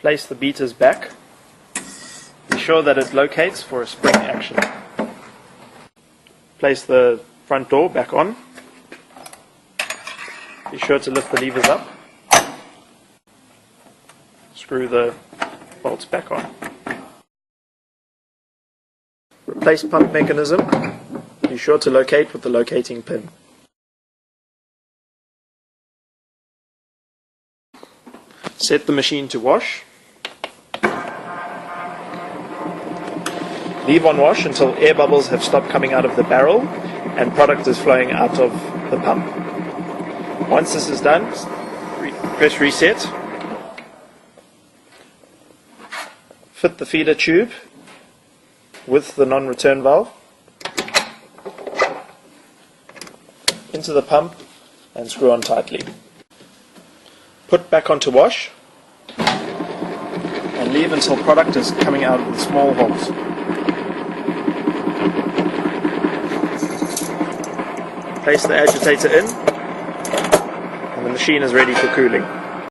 Place the beaters back. Be sure that it locates for a spring action. Place the front door back on. Be sure to lift the levers up. Screw the bolts back on. Replace pump mechanism. Be sure to locate with the locating pin. Set the machine to wash. Leave on wash until air bubbles have stopped coming out of the barrel and product is flowing out of the pump. Once this is done, press reset. Fit the feeder tube with the non-return valve into the pump and screw on tightly. Put back onto wash and leave until product is coming out with small holes. Place the agitator in and the machine is ready for cooling.